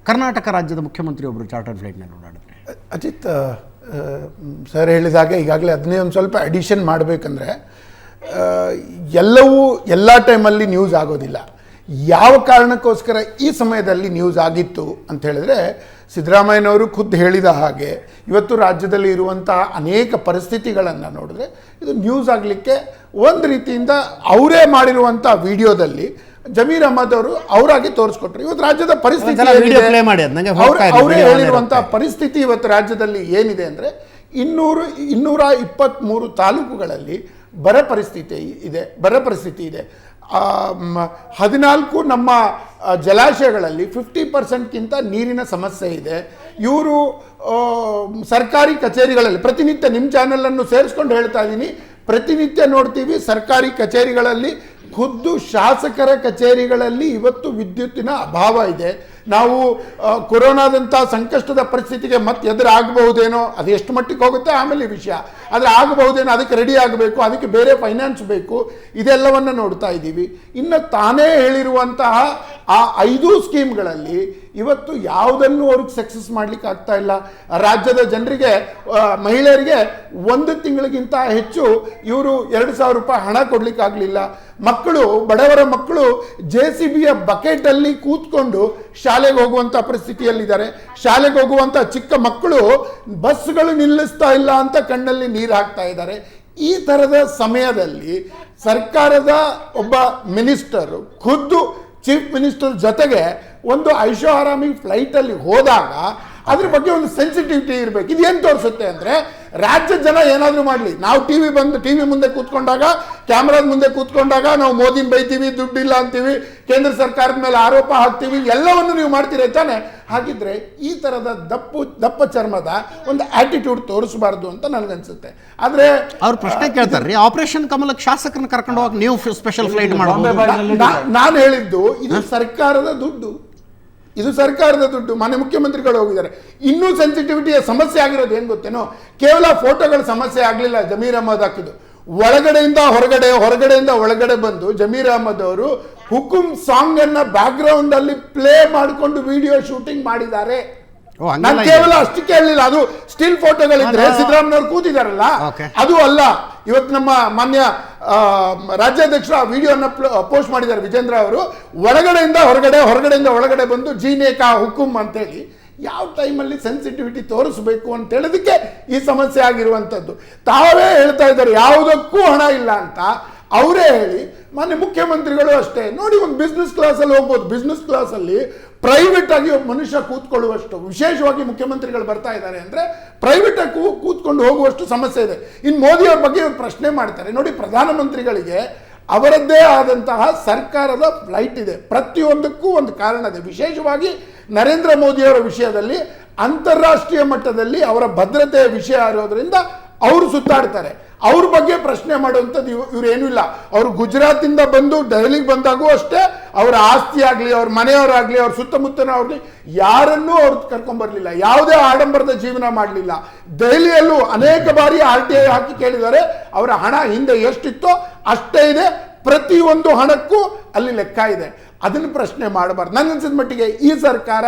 [SPEAKER 1] ಕರ್ನಾಟಕ ರಾಜ್ಯದ ಮುಖ್ಯಮಂತ್ರಿ ಒಬ್ಬರು ಚಾರ್ಟರ್ಡ್ ಫ್ಲೈಟ್ನಲ್ಲಿ ಓಡಾಡಿದ್ರೆ?
[SPEAKER 8] ಅಜಿತ್ ಸರ್ ಹೇಳಿದಾಗೆ ಈಗಾಗಲೇ ಅದನ್ನೇ ಒಂದು ಸ್ವಲ್ಪ ಅಡಿಷನ್ ಮಾಡಬೇಕಂದ್ರೆ, ಎಲ್ಲವೂ ಎಲ್ಲ ಟೈಮಲ್ಲಿ ನ್ಯೂಸ್ ಆಗೋದಿಲ್ಲ. ಯಾವ ಕಾರಣಕ್ಕೋಸ್ಕರ ಈ ಸಮಯದಲ್ಲಿ ನ್ಯೂಸ್ ಆಗಿತ್ತು ಅಂತ ಹೇಳಿದ್ರೆ, ಸಿದ್ದರಾಮಯ್ಯನವರು ಖುದ್ದು ಹೇಳಿದ ಹಾಗೆ ಇವತ್ತು ರಾಜ್ಯದಲ್ಲಿ ಇರುವಂತಹ ಅನೇಕ ಪರಿಸ್ಥಿತಿಗಳನ್ನು ನೋಡಿದ್ರೆ ಇದು ನ್ಯೂಸ್ ಆಗಲಿಕ್ಕೆ ಒಂದು ರೀತಿಯಿಂದ ಅವರೇ ಮಾಡಿರುವಂಥ ವಿಡಿಯೋದಲ್ಲಿ ಜಮೀರ್ ಅಹಮದ್ ಅವರು ಅವರಾಗಿ ತೋರಿಸ್ಕೊಟ್ರು. ಇವತ್ತು ರಾಜ್ಯದ ಪರಿಸ್ಥಿತಿ
[SPEAKER 1] ಒಂದ್ಸಲ video play ಮಾಡಿ ಅದು, ನಂಗೆ ಹೋಗ್ತಾ ಇದೆ,
[SPEAKER 8] ಅವರೇ
[SPEAKER 1] video
[SPEAKER 8] ಹೇಳಿರುವಂಥ
[SPEAKER 1] ಇರುತ್ತೆ.
[SPEAKER 8] ಪರಿಸ್ಥಿತಿ ಇವತ್ತು ರಾಜ್ಯದಲ್ಲಿ ಏನಿದೆ ಅಂದರೆ 223 ತಾಲೂಕುಗಳಲ್ಲಿ ಬರ ಪರಿಸ್ಥಿತಿ ಇದೆ. 14 ನಮ್ಮ ಜಲಾಶಯಗಳಲ್ಲಿ 50%ಗಿಂತ ನೀರಿನ ಸಮಸ್ಯೆ ಇದೆ. ಇವರು ಸರ್ಕಾರಿ ಕಚೇರಿಗಳಲ್ಲಿ ಪ್ರತಿನಿತ್ಯ ನಿಮ್ಮ ಚಾನಲನ್ನು ಸೇರಿಸ್ಕೊಂಡು ಹೇಳ್ತಾ ಇದ್ದೀನಿ, ಪ್ರತಿನಿತ್ಯ ನೋಡ್ತೀವಿ ಸರ್ಕಾರಿ ಕಚೇರಿಗಳಲ್ಲಿ, ಖುದ್ದು ಶಾಸಕರ ಕಚೇರಿಗಳಲ್ಲಿ ಇವತ್ತು ವಿದ್ಯುತ್ತಿನ ಅಭಾವ ಇದೆ. ನಾವು ಕೊರೋನಾದಂಥ ಸಂಕಷ್ಟದ ಪರಿಸ್ಥಿತಿಗೆ ಮತ್ತೆ ಎದುರಾಗಬಹುದೇನೋ, ಅದು ಎಷ್ಟು ಮಟ್ಟಿಗೆ ಹೋಗುತ್ತೆ ಆಮೇಲೆ ವಿಷಯ, ಆದರೆ ಆಗಬಹುದೇನೋ, ಅದಕ್ಕೆ ರೆಡಿ ಆಗಬೇಕು, ಅದಕ್ಕೆ ಬೇರೆ ಫೈನಾನ್ಸ್ ಬೇಕು, ಇದೆಲ್ಲವನ್ನು ನೋಡ್ತಾ ಇದ್ದೀವಿ. ಇನ್ನು ತಾನೇ ಹೇಳಿರುವಂತಹ ಆ 5 ಸ್ಕೀಮ್ಗಳಲ್ಲಿ ಇವತ್ತು ಯಾವುದನ್ನು ಅವ್ರಿಗೆ ಸಕ್ಸಸ್ ಮಾಡಲಿಕ್ಕೆ ಆಗ್ತಾ ಇಲ್ಲ. ರಾಜ್ಯದ ಜನರಿಗೆ, ಮಹಿಳೆಯರಿಗೆ 1 ತಿಂಗಳಿಗಿಂತ ಹೆಚ್ಚು ಇವರು 2,000 ರೂಪಾಯಿ ಹಣ ಕೊಡ್ಲಿಕ್ಕೆ ಆಗಲಿಲ್ಲ. ಮಕ್ಕಳು, ಬಡವರ ಮಕ್ಕಳು JCBಯ ಬಕೆಟಲ್ಲಿ ಕೂತ್ಕೊಂಡು ಶಾಲೆಗೆ ಹೋಗುವಂಥ ಪರಿಸ್ಥಿತಿಯಲ್ಲಿದ್ದಾರೆ. ಶಾಲೆಗೆ ಹೋಗುವಂಥ ಚಿಕ್ಕ ಮಕ್ಕಳು ಬಸ್ಗಳು ನಿಲ್ಲಿಸ್ತಾ ಇಲ್ಲ ಅಂತ ಕಣ್ಣಲ್ಲಿ ನೀರು ಹಾಕ್ತಾ ಇದ್ದಾರೆ. ಈ ಥರದ ಸಮಯದಲ್ಲಿ ಸರ್ಕಾರದ ಒಬ್ಬ ಮಿನಿಸ್ಟರು ಖುದ್ದು ಚೀಫ್ ಮಿನಿಸ್ಟರ್ ಜೊತೆಗೆ ಒಂದು ಐಷಾರಾಮಿ ಫ್ಲೈಟಲ್ಲಿ ಹೋದಾಗ ಅದ್ರ ಬಗ್ಗೆ ಒಂದು ಸೆನ್ಸಿಟಿವಿಟಿ ಇರಬೇಕು. ಇದೇನು ತೋರಿಸುತ್ತೆ ಅಂದರೆ, ರಾಜ್ಯ ಜನ ಏನಾದರೂ ಮಾಡಲಿ, ನಾವು ಟಿವಿ ಮುಂದೆ ಕೂತ್ಕೊಂಡಾಗ, ಕ್ಯಾಮ್ರಾದ ಮುಂದೆ ಕೂತ್ಕೊಂಡಾಗ ನಾವು ಮೋದಿನ ಬೈತೀವಿ, ದುಡ್ಡಿಲ್ಲ ಅಂತೀವಿ, ಕೇಂದ್ರ ಸರ್ಕಾರದ ಮೇಲೆ ಆರೋಪ ಹಾಕ್ತೀವಿ, ಎಲ್ಲವನ್ನು ನೀವು ಮಾಡ್ತೀರಿ ತಾನೆ. ಹಾಗಿದ್ರೆ ಈ ಥರದ ದಪ್ಪ ಚರ್ಮದ ಒಂದು ಆಟಿಟ್ಯೂಡ್ ತೋರಿಸಬಾರ್ದು ಅಂತ ನನಗನ್ಸುತ್ತೆ. ಆದರೆ
[SPEAKER 1] ಅವ್ರು ಪ್ರಶ್ನೆ ಕೇಳ್ತಾರ್ರಿ, ಆಪರೇಷನ್ ಕಮಲಕ್ಕೆ ಶಾಸಕರನ್ನ ಕರ್ಕೊಂಡು ಹೋಗಿ ನೀವು ಸ್ಪೆಷಲ್ ಫ್ಲೈಟ್ ಮಾಡಬಹುದು.
[SPEAKER 8] ನಾನು ಹೇಳಿದ್ದು ಇದು ಸರ್ಕಾರದ ದುಡ್ಡು, ಇದು ಸರ್ಕಾರದ ದುಡ್ಡು. ಮಾನ್ಯ ಮುಖ್ಯಮಂತ್ರಿಗಳು ಹೋಗಿದ್ದಾರೆ. ಇನ್ನೂ ಸೆನ್ಸಿಟಿವಿಟಿಯ ಸಮಸ್ಯೆ ಆಗಿರೋದು ಏನು ಗೊತ್ತೇನೋ, ಕೇವಲ ಫೋಟೋಗಳ ಸಮಸ್ಯೆ ಆಗಲಿಲ್ಲ. ಜಮೀರ್ ಅಹಮದ್ ಹಾಕಿದ್ದು ಒಳಗಡೆಯಿಂದ ಹೊರಗಡೆಯಿಂದ ಒಳಗಡೆ ಬಂದು ಜಮೀರ್ ಅಹಮದ್ ಅವರು ಹುಕುಂ ಸಾಂಗ್ ಅನ್ನ ಬ್ಯಾಕ್ ಗ್ರೌಂಡ್ ಅಲ್ಲಿ ಪ್ಲೇ ಮಾಡಿಕೊಂಡು ವಿಡಿಯೋ ಶೂಟಿಂಗ್ ಮಾಡಿದ್ದಾರೆ. ನಾನು ಕೇವಲ ಅಷ್ಟಕ್ಕೆ ಹೇಳಲಿಲ್ಲ, ಅದು ಸ್ಟಿಲ್ ಫೋಟೋಗಳಿದ್ರೆ ಸಿದ್ದರಾಮಯ್ಯವ್ರು ಕೂತಿದಾರಲ್ಲ, ಅದು ಅಲ್ಲ. ಇವತ್ತು ನಮ್ಮ ಮಾನ್ಯ ರಾಜ್ಯಾಧ್ಯಕ್ಷರು ಆ ವಿಡಿಯೋನ ಪೋಸ್ಟ್ ಮಾಡಿದ್ದಾರೆ, ವಿಜೇಂದ್ರ ಅವರು. ಹೊರಗಡೆಯಿಂದ ಒಳಗಡೆ ಬಂದು ಜೀನೇಕಾ ಹುಕುಂ ಅಂತೇಳಿ ಯಾವ ಟೈಮಲ್ಲಿ ಸೆನ್ಸಿಟಿವಿಟಿ ತೋರಿಸ್ಬೇಕು ಅಂತ ಹೇಳೋದಕ್ಕೆ ಈ ಸಮಸ್ಯೆ ಆಗಿರುವಂಥದ್ದು. ತಾವೇ ಹೇಳ್ತಾ ಇದ್ದಾರೆ ಯಾವುದಕ್ಕೂ ಹಣ ಇಲ್ಲ ಅಂತ ಅವರೇ ಹೇಳಿ. ಮಾನ್ಯ ಮುಖ್ಯಮಂತ್ರಿಗಳು ಅಷ್ಟೇ ನೋಡಿ, ಒಂದು ಬಿಸ್ನೆಸ್ ಕ್ಲಾಸಲ್ಲಿ ಹೋಗ್ಬೋದು, ಬಿಸ್ನೆಸ್ ಕ್ಲಾಸಲ್ಲಿ ಪ್ರೈವೇಟ್ ಆಗಿ ಒಬ್ಬ ಮನುಷ್ಯ ಕೂತ್ಕೊಳ್ಳುವಷ್ಟು, ವಿಶೇಷವಾಗಿ ಮುಖ್ಯಮಂತ್ರಿಗಳು ಬರ್ತಾ ಇದ್ದಾರೆ ಅಂದರೆ ಪ್ರೈವೇಟ್ ಆಗಿ ಕೂತ್ಕೊಂಡು ಹೋಗುವಷ್ಟು ಸಮಸ್ಯೆ ಇದೆ. ಇನ್ನು ಮೋದಿಯವ್ರ ಬಗ್ಗೆ ಇವ್ರು ಪ್ರಶ್ನೆ ಮಾಡ್ತಾರೆ ನೋಡಿ, ಪ್ರಧಾನಮಂತ್ರಿಗಳಿಗೆ ಅವರದ್ದೇ ಆದಂತಹ ಸರ್ಕಾರದ ಫ್ಲೈಟ್ ಇದೆ, ಪ್ರತಿಯೊಂದಕ್ಕೂ ಒಂದು ಕಾರಣ ಇದೆ. ವಿಶೇಷವಾಗಿ ನರೇಂದ್ರ ಮೋದಿಯವರ ವಿಷಯದಲ್ಲಿ ಅಂತಾರಾಷ್ಟ್ರೀಯ ಮಟ್ಟದಲ್ಲಿ ಅವರ ಭದ್ರತೆಯ ವಿಷಯ ಇರೋದ್ರಿಂದ ಅವರು ಸುತ್ತಾಡ್ತಾರೆ. ಅವ್ರ ಬಗ್ಗೆ ಪ್ರಶ್ನೆ ಮಾಡುವಂಥದ್ದು ಇವ್ರೇನೂ ಇಲ್ಲ. ಅವರು ಗುಜರಾತಿಂದ ಬಂದು ದೆಹಲಿಗೆ ಬಂದಾಗೂ ಅಷ್ಟೇ, ಅವರ ಆಸ್ತಿ ಆಗಲಿ, ಅವ್ರ ಮನೆಯವರಾಗಲಿ, ಅವ್ರ ಸುತ್ತಮುತ್ತನವ್ರಿಗೆ ಯಾರನ್ನೂ ಅವ್ರು ಕರ್ಕೊಂಡ್ಬರ್ಲಿಲ್ಲ, ಯಾವುದೇ ಆಡಂಬರದ ಜೀವನ ಮಾಡಲಿಲ್ಲ. ದೆಹಲಿಯಲ್ಲೂ ಅನೇಕ ಬಾರಿ RTI ಹಾಕಿ ಕೇಳಿದ್ದಾರೆ, ಅವರ ಹಣ ಹಿಂದೆ ಎಷ್ಟಿತ್ತೋ ಅಷ್ಟೇ ಇದೆ, ಪ್ರತಿಯೊಂದು ಹಣಕ್ಕೂ ಅಲ್ಲಿ ಲೆಕ್ಕ ಇದೆ. ಅದನ್ನು ಪ್ರಶ್ನೆ ಮಾಡಬಾರ್ದು. ನನಗನ್ಸಿದ ಮಟ್ಟಿಗೆ ಈ ಸರ್ಕಾರ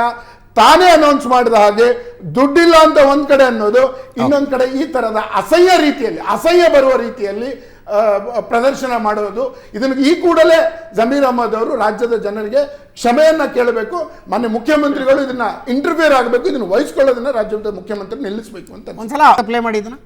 [SPEAKER 8] ತಾನೇ ಅನೌನ್ಸ್ ಮಾಡಿದ ಹಾಗೆ ದುಡ್ಡಿಲ್ಲ ಅಂತ ಒಂದ್ ಕಡೆ ಅನ್ನೋದು, ಇನ್ನೊಂದು ಕಡೆ ಈ ತರದ ಅಸಹ್ಯ ಬರುವ ರೀತಿಯಲ್ಲಿ ಪ್ರದರ್ಶನ ಮಾಡೋದು, ಇದನ್ನು ಈ ಕೂಡಲೇ ಜಮೀರ್ ಅಹಮದ್ ಅವರು ರಾಜ್ಯದ ಜನರಿಗೆ ಕ್ಷಮೆಯನ್ನ ಕೇಳಬೇಕು. ಮಾನ್ಯ ಮುಖ್ಯಮಂತ್ರಿಗಳು ಇದನ್ನ ಇಂಟರ್ಫಿಯರ್ ಆಗಬೇಕು, ಇದನ್ನು ವಹಿಸ್ಕೊಳ್ಳೋದನ್ನ ರಾಜ್ಯದ ಮುಖ್ಯಮಂತ್ರಿ ನಿಲ್ಲಿಸಬೇಕು ಅಂತ
[SPEAKER 1] ಒಂದ್ಸಲ ಪ್ಲೇ ಮಾಡಿ ಇದನ್ನ.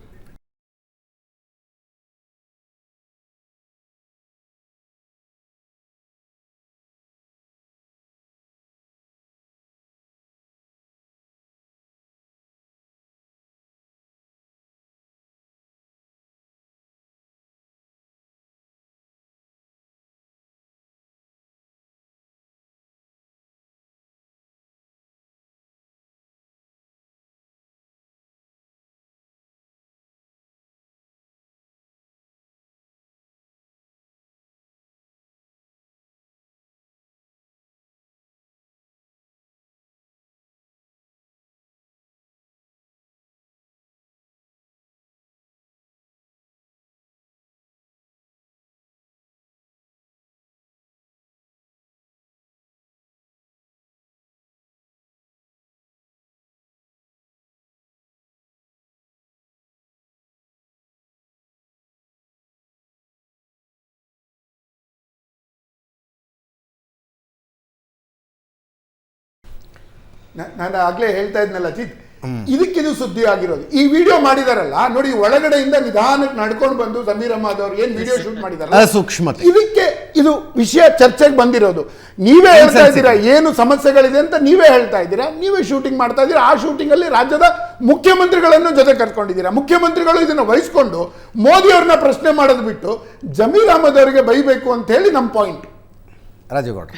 [SPEAKER 8] ನಾನು ಆಗ್ಲೇ ಹೇಳ್ತಾ ಇದ್ನಲ್ಲ ಅಜಿತ್, ಇದಕ್ಕಿದು ಸುದ್ದಿ ಆಗಿರೋದು. ಈ ವಿಡಿಯೋ ಮಾಡಿದಾರಲ್ಲ ನೋಡಿ, ಒಳಗಡೆಯಿಂದ ನಿಧಾನಕ್ಕೆ ನಡ್ಕೊಂಡು ಬಂದು ಸಮೀರ್ ಅಹಮದ್ ಅವ್ರು ಏನ್ ವಿಡಿಯೋ ಶೂಟ್ ಮಾಡಿದಾರಲ್ಲ,
[SPEAKER 1] ಸೂಕ್ಷ್ಮತೆ,
[SPEAKER 8] ಇದಕ್ಕೆ ಇದು ವಿಷಯ ಚರ್ಚೆಗೆ ಬಂದಿರೋದು. ನೀವೇ ಹೇಳ್ತಾ ಇದ್ದೀರಾ ಏನು ಸಮಸ್ಯೆಗಳಿದೆ ಅಂತ, ನೀವೇ ಹೇಳ್ತಾ ಇದ್ದೀರಾ, ನೀವೇ ಶೂಟಿಂಗ್ ಮಾಡ್ತಾ ಇದ್ದೀರಾ. ಆ ಶೂಟಿಂಗ್ ಅಲ್ಲಿ ರಾಜ್ಯದ ಮುಖ್ಯಮಂತ್ರಿಗಳನ್ನು ಜೊತೆ ಕರ್ಕೊಂಡಿದ್ದೀರಾ. ಮುಖ್ಯಮಂತ್ರಿಗಳು ಇದನ್ನ ವಹಿಸ್ಕೊಂಡು ಮೋದಿ ಅವ್ರನ್ನ ಪ್ರಶ್ನೆ ಮಾಡೋದು ಬಿಟ್ಟು ಜಮೀರ್ ಅಹಮದ್ ಅವರಿಗೆ ಬೈಬೇಕು ಅಂತ ಹೇಳಿ ನಮ್ಮ ಪಾಯಿಂಟ್.
[SPEAKER 1] ರಾಜೇಗೌಡ,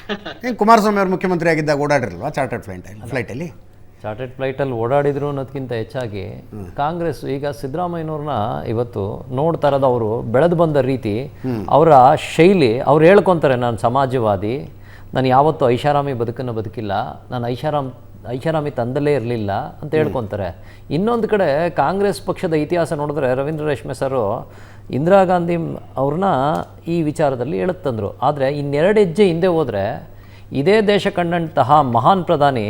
[SPEAKER 1] ಏನು ಕುಮಾರಸ್ವಾಮಿ ಅವರು ಮುಖ್ಯಮಂತ್ರಿ ಆಗಿದ್ದಾಗ ಓಡಾಡಿರಲ್ವಾ ಚಾರ್ಟರ್ಡ್ ಫ್ಲೈಟಲ್ಲಿ?
[SPEAKER 9] ಚಾರ್ಟೆಡ್ ಫ್ಲೈಟಲ್ಲಿ ಓಡಾಡಿದ್ರು ಅನ್ನೋದಕ್ಕಿಂತ ಹೆಚ್ಚಾಗಿ ಕಾಂಗ್ರೆಸ್ ಈಗ ಸಿದ್ದರಾಮಯ್ಯನವ್ರನ್ನ ಇವತ್ತು ನೋಡ್ತಾ ಇರೋದು, ಅವರು ಬೆಳೆದು ಬಂದ ರೀತಿ, ಅವರ ಶೈಲಿ, ಅವ್ರು ಹೇಳ್ಕೊತಾರೆ ನಾನು ಸಮಾಜವಾದಿ, ನಾನು ಯಾವತ್ತೂ ಐಷಾರಾಮಿ ಬದುಕನ್ನು ಬದುಕಿಲ್ಲ, ನಾನು ಐಷಾರಾಮಿ ತಂದಲೇ ಇರಲಿಲ್ಲ ಅಂತ ಹೇಳ್ಕೊತಾರೆ. ಇನ್ನೊಂದು ಕಡೆ ಕಾಂಗ್ರೆಸ್ ಪಕ್ಷದ ಇತಿಹಾಸ ನೋಡಿದ್ರೆ ರವೀಂದ್ರ ರೇಷ್ಮೆ ಸರು ಇಂದಿರಾ ಗಾಂಧಿ ಅವ್ರನ್ನ ಈ ವಿಚಾರದಲ್ಲಿ ಹೇಳುತ್ತಂದರು. ಆದರೆ ಇನ್ನೆರಡು ಹೆಜ್ಜೆ ಹಿಂದೆ ಹೋದರೆ ಇದೇ ದೇಶ ಕಂಡಂತಹ ಮಹಾನ್ ಪ್ರಧಾನಿ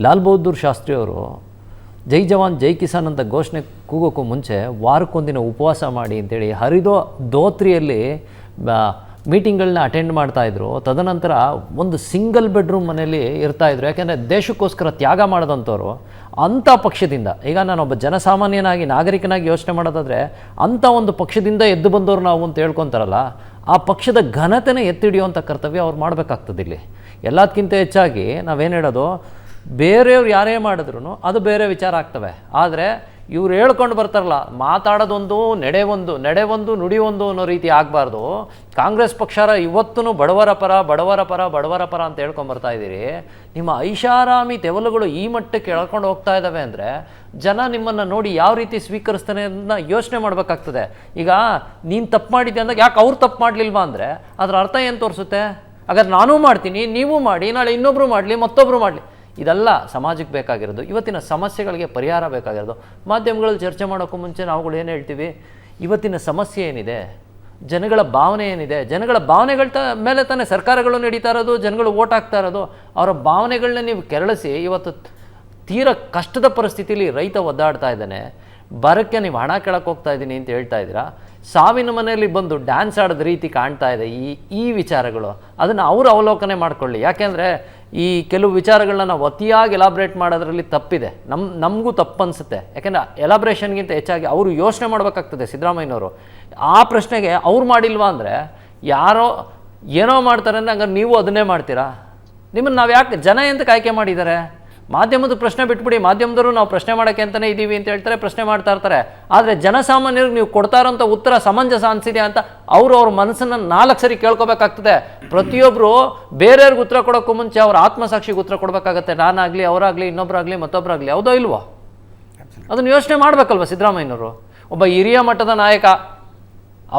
[SPEAKER 9] ಲಾಲ್ ಬಹದ್ದೂರ್ ಶಾಸ್ತ್ರಿ ಅವರು ಜೈ ಜವಾನ್ ಜೈ ಕಿಸಾನ್ ಅಂತ ಘೋಷಣೆ ಕೂಗೋಕ್ಕೂ ಮುಂಚೆ ವಾರಕ್ಕೊಂದಿನ ಉಪವಾಸ ಮಾಡಿ ಅಂತೇಳಿ ಹರಿದೋ ಧೋತ್ರಿಯಲ್ಲಿ ಮೀಟಿಂಗ್ಗಳನ್ನ ಅಟೆಂಡ್ ಮಾಡ್ತಾಯಿದ್ರು. ತದನಂತರ ಒಂದು ಸಿಂಗಲ್ ಬೆಡ್ರೂಮ್ ಮನೆಯಲ್ಲಿ ಇರ್ತಾಯಿದ್ರು. ಯಾಕೆಂದರೆ ದೇಶಕ್ಕೋಸ್ಕರ ತ್ಯಾಗ ಮಾಡಿದಂಥವ್ರು. ಅಂಥ ಪಕ್ಷದಿಂದ, ಈಗ ನಾನೊಬ್ಬ ಜನಸಾಮಾನ್ಯನಾಗಿ ನಾಗರಿಕನಾಗಿ ಯೋಚನೆ ಮಾಡೋದಾದರೆ ಅಂಥ ಒಂದು ಪಕ್ಷದಿಂದ ಎದ್ದು ಬಂದವರು ನಾವು ಅಂತ ಹೇಳ್ಕೊತಾರಲ್ಲ, ಆ ಪಕ್ಷದ ಘನತೆನೇ ಎತ್ತಿಡಿಯುವಂಥ ಕರ್ತವ್ಯ ಅವ್ರು ಮಾಡಬೇಕಾಗ್ತದೆ. ಇಲ್ಲಿ ಎಲ್ಲದಕ್ಕಿಂತ ಹೆಚ್ಚಾಗಿ ನಾವೇನು ಹೇಳೋದು, ಬೇರೆಯವ್ರು ಯಾರೇ ಮಾಡಿದ್ರು ಅದು ಬೇರೆ ವಿಚಾರ ಆಗ್ತವೆ. ಆದರೆ ಇವ್ರು ಹೇಳ್ಕೊಂಡು ಬರ್ತಾರಲ್ಲ, ಮಾತಾಡೋದೊಂದು ನಡೆ ಒಂದು ನುಡಿ ಒಂದು ಅನ್ನೋ ರೀತಿ ಆಗಬಾರ್ದು. ಕಾಂಗ್ರೆಸ್ ಪಕ್ಷ ಇವತ್ತೂ ಬಡವರ ಪರ ಅಂತ ಹೇಳ್ಕೊಂಬರ್ತಾ ಇದ್ದೀರಿ. ನಿಮ್ಮ ಐಷಾರಾಮಿ ತೆವಲುಗಳು ಈ ಮಟ್ಟಕ್ಕೆ ಎಳ್ಕೊಂಡು ಹೋಗ್ತಾ ಇದ್ದಾವೆ ಅಂದರೆ ಜನ ನಿಮ್ಮನ್ನು ನೋಡಿ ಯಾವ ರೀತಿ ಸ್ವೀಕರಿಸ್ತಾನೆ ಅನ್ನೋದನ್ನ ಯೋಚನೆ ಮಾಡಬೇಕಾಗ್ತದೆ. ಈಗ ನೀನು ತಪ್ಪು ಮಾಡಿದ್ದೆ ಅಂದಾಗ ಯಾಕೆ ಅವ್ರು ತಪ್ಪು ಮಾಡಲಿಲ್ವಾ ಅಂದರೆ ಅದರ ಅರ್ಥ ಏನು ತೋರಿಸುತ್ತೆ? ಹಾಗಾದ್ರೆ ನಾನೂ ಮಾಡ್ತೀನಿ, ನೀವು ಮಾಡಿ, ನಾಳೆ ಇನ್ನೊಬ್ಬರು ಮಾಡಲಿ, ಮತ್ತೊಬ್ಬರು ಮಾಡಲಿ. ಇದೆಲ್ಲ ಸಮಾಜಕ್ಕೆ ಬೇಕಾಗಿರೋದು. ಇವತ್ತಿನ ಸಮಸ್ಯೆಗಳಿಗೆ ಪರಿಹಾರ ಬೇಕಾಗಿರೋದು. ಮಾಧ್ಯಮಗಳಲ್ಲಿ ಚರ್ಚೆ ಮಾಡೋಕ್ಕೂ ಮುಂಚೆ ನಾವುಗಳು ಏನು ಹೇಳ್ತೀವಿ, ಇವತ್ತಿನ ಸಮಸ್ಯೆ ಏನಿದೆ, ಜನಗಳ ಭಾವನೆ ಏನಿದೆ, ಜನಗಳ ಭಾವನೆಗಳ ಮೇಲೆ ತಾನೇ ಸರ್ಕಾರಗಳು ನಡೀತಾ ಇರೋದು, ಜನಗಳು ಓಟ್ ಹಾಕ್ತಾ ಇರೋದು. ಅವರ ಭಾವನೆಗಳನ್ನ ನೀವು ಕೆರಳಿಸಿ ಇವತ್ತು ತೀರ ಕಷ್ಟದ ಪರಿಸ್ಥಿತಿಯಲ್ಲಿ ರೈತ ಒದ್ದಾಡ್ತಾ ಇದ್ದಾನೆ, ಬರಕ್ಕೆ ನೀವು ಹಣ ಕೇಳಕ್ಕೆ ಹೋಗ್ತಾ ಇದ್ದೀನಿ ಅಂತ ಹೇಳ್ತಾ ಇದ್ದೀರಾ. ಸಾವಿನ ಮನೆಯಲ್ಲಿ ಬಂದು ಡ್ಯಾನ್ಸ್ ಆಡೋದ ರೀತಿ ಕಾಣ್ತಾ ಇದೆ ಈ ವಿಚಾರಗಳು. ಅದನ್ನು ಅವರು ಅವಲೋಕನೆ ಮಾಡಿಕೊಳ್ಳಿ. ಯಾಕೆಂದರೆ ಈ ಕೆಲವು ವಿಚಾರಗಳನ್ನ ನಾವು ಅತಿಯಾಗಿ ಎಲಾಬ್ರೇಟ್ ಮಾಡೋದ್ರಲ್ಲಿ ತಪ್ಪಿದೆ. ನಮಗೂ ತಪ್ಪು ಅನಿಸುತ್ತೆ. ಯಾಕೆಂದರೆ ಎಲಾಬ್ರೇಷನ್ಗಿಂತ ಹೆಚ್ಚಾಗಿ ಅವರು ಯೋಚನೆ ಮಾಡಬೇಕಾಗ್ತದೆ ಸಿದ್ದರಾಮಯ್ಯನವರು. ಆ ಪ್ರಶ್ನೆಗೆ ಅವ್ರು ಮಾಡಿಲ್ವಾ ಅಂದರೆ ಯಾರೋ ಏನೋ ಮಾಡ್ತಾರೆ ಅಂದರೆ ಹಂಗಾರೆ ನೀವು ಅದನ್ನೇ ಮಾಡ್ತೀರಾ? ನಿಮ್ಮನ್ನು ನಾವು ಯಾಕೆ ಜನ ಎಂತಕ್ಕೆ ಆಯ್ಕೆ ಮಾಡಿದ್ದಾರೆ? ಮಾಧ್ಯಮದ ಪ್ರಶ್ನೆ ಬಿಟ್ಬಿಡಿ, ಮಾಧ್ಯಮದವರು ನಾವು ಪ್ರಶ್ನೆ ಮಾಡೋಕ್ಕೆ ಅಂತಲೇ ಇದ್ದೀವಿ ಅಂತ ಹೇಳ್ತಾರೆ, ಪ್ರಶ್ನೆ ಮಾಡ್ತಾ ಇರ್ತಾರೆ. ಆದರೆ ಜನಸಾಮಾನ್ಯರಿಗೆ ನೀವು ಕೊಡ್ತಾ ಇರೋಂಥ ಉತ್ತರ ಸಮಂಜಸ ಅನಿಸಿದೆ ಅಂತ ಅವ್ರ ಮನಸ್ಸನ್ನು 4 ಸರಿ ಕೇಳ್ಕೊಬೇಕಾಗ್ತದೆ. ಪ್ರತಿಯೊಬ್ಬರು ಬೇರೆಯವ್ರಿಗೆ ಉತ್ತರ ಕೊಡೋಕ್ಕೂ ಮುಂಚೆ ಅವ್ರ ಆತ್ಮಸಾಕ್ಷಿಗೆ ಉತ್ತರ ಕೊಡಬೇಕಾಗತ್ತೆ. ನಾನಾಗಲಿ, ಅವರಾಗಲಿ, ಇನ್ನೊಬ್ಬರಾಗಲಿ, ಮತ್ತೊಬ್ಬರಾಗಲಿ, ಯಾವುದೋ ಇಲ್ವೋ ಅದನ್ನು ಯೋಚನೆ ಮಾಡಬೇಕಲ್ವ ಸಿದ್ದರಾಮಯ್ಯನವರು? ಒಬ್ಬ ಹಿರಿಯ ಮಟ್ಟದ ನಾಯಕ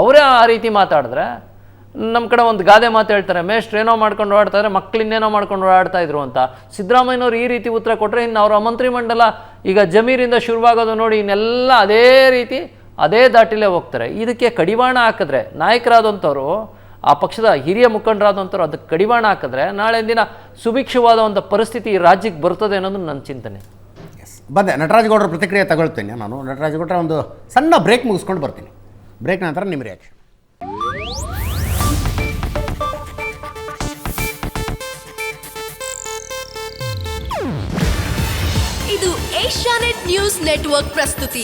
[SPEAKER 9] ಅವರೇ ಆ ರೀತಿ ಮಾತಾಡಿದ್ರೆ, ನಮ್ಮ ಕಡೆ ಒಂದು ಗಾದೆ ಮಾತು ಹೇಳ್ತಾರೆ, ಮೇಷ್ಟ್ರೇನೋ ಮಾಡ್ಕೊಂಡು ಓಡಾಡ್ತಾ ಇದ್ರೆ ಮಕ್ಳು ಇನ್ನೇನೋ ಮಾಡ್ಕೊಂಡು ಓಡಾಡ್ತಾ ಇದ್ರು ಅಂತ. ಸಿದ್ದರಾಮಯ್ಯನವ್ರು ಈ ರೀತಿ ಉತ್ತರ ಕೊಟ್ಟರೆ ಇನ್ನು ಅವರ ಮಂತ್ರಿಮಂಡಲ ಈಗ ಜಮೀರಿಂದ ಶುರುವಾಗೋದು ನೋಡಿ ಇನ್ನೆಲ್ಲ ಅದೇ ರೀತಿ ಅದೇ ದಾಟಿಲೇ ಹೋಗ್ತಾರೆ. ಇದಕ್ಕೆ ಕಡಿವಾಣ ಹಾಕಿದ್ರೆ ನಾಯಕರಾದಂಥವ್ರು, ಆ ಪಕ್ಷದ ಹಿರಿಯ ಮುಖಂಡರಾದಂಥವ್ರು ಅದಕ್ಕೆ ಕಡಿವಾಣ ಹಾಕಿದ್ರೆ ನಾಳೆ ದಿನ ಸುಭಿಕ್ಷವಾದ ಒಂದು ಪರಿಸ್ಥಿತಿ ಈ ರಾಜ್ಯಕ್ಕೆ ಬರ್ತದೆ ಅನ್ನೋದು ನನ್ನ ಚಿಂತನೆ.
[SPEAKER 1] ಬಂದೆ ನಟರಾಜಗೌಡರ ಪ್ರತಿಕ್ರಿಯೆ ತಗೊಳ್ತೇನೆ ನಾನು. ನಟರಾಜಗೌಡರ ಒಂದು ಸಣ್ಣ ಬ್ರೇಕ್ ಮುಗಿಸ್ಕೊಂಡು ಬರ್ತೀನಿ. ಬ್ರೇಕ್ ನಂತರ ನಿಮ್ಮ ರಿಯಾಕ್ಷನ್.
[SPEAKER 10] ಇದು ಏಷ್ಯಾನೆಟ್ ನ್ಯೂಸ್ ನೆಟ್ವರ್ಕ್ ಪ್ರಸ್ತುತಿ.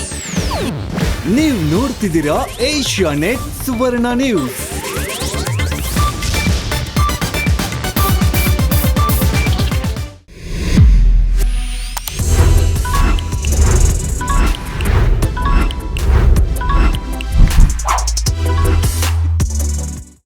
[SPEAKER 11] ನೀವು ನೋಡ್ತಿದ್ದೀರಾ ಏಷ್ಯಾನೆಟ್ ಸುವರ್ಣ ನ್ಯೂಸ್.